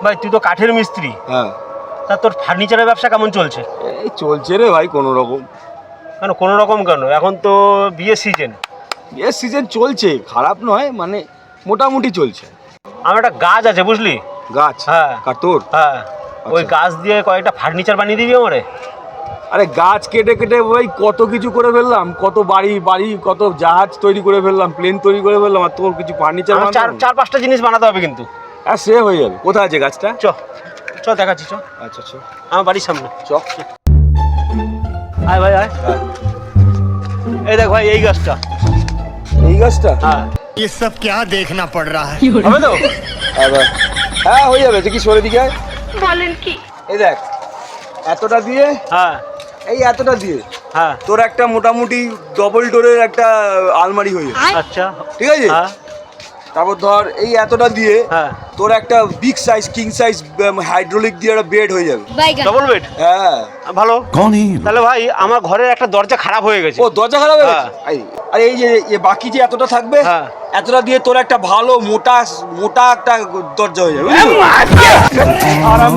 ভাই তুই তো কাঠের মিস্ত্রি, হ্যাঁ। তা তোর ফার্নিচারের ব্যবসা কেমন চলছে? এই চলছে রে ভাই কোনো রকম। কেন কোনো রকম কেন? এখন তো বিয়ের সিজন। বিয়ের সিজন চলছে, খারাপ নয়, মানে মোটামুটি চলছে। আমার একটা গাছ আছে বুঝলি। গাছ? হ্যাঁ। কার তোর? হ্যাঁ, ওই আচ্ছা। গাছ দিয়ে কয়েকটা ফার্নিচার বানিয়ে দিবি আমারে। আরে গাছ কেটে কেটে ভাই কত কিছু করে ফেললাম, কত বাড়ি বাড়ি কত জাহাজ তৈরি করে ফেললাম, প্লেন তৈরি করে ফেললাম, আর তোর কিছু ফার্নিচার আমার চার পাঁচটা জিনিস বানাতে হবে কিন্তু। হ্যাঁ সে হয়ে যাবে। কোথায় আছে গাছটা? চ চ দেখাচ্ছি, চ। আচ্ছা আচ্ছা আমার বাড়ির সামনে চ। আয় ভাই আয়। এই দেখ ভাই এই গাছটা। এই গাছটা? হ্যাঁ। ये सब क्या देखना पड़ रहा है? হবে তো? আবার হ্যাঁ হয়ে যাবে। দেখি সরে দিকে আয়। বলেন কি? এই দেখ এতটা দিয়ে, হ্যাঁ এই এতটা দিয়ে হ্যাঁ। তোর একটা মোটামুটি ডবল ডোরের একটা আলমারি হয়ে যাবে। আচ্ছা ঠিক আছে? হ্যাঁ তারপর ধর এই এতটা দিয়ে হ্যাঁ। তোর একটা big size king size hydraulic দিয়ে একটা বেড হয়ে যাবে। Double bed. হ্যাঁ। ভালো। তাহলে ভাই আমার ঘরের একটা দরজা খারাপ হয়ে গেছে। ও দরজা খারাপ হয়ে হ্যাঁ। গেছে? আরে এই যে বাকি যে এতটা থাকবে, হ্যাঁ। এতটা দিয়ে তোর একটা ভালো মোটা মোটা একটা দরজা হয়ে যাবে। আরাম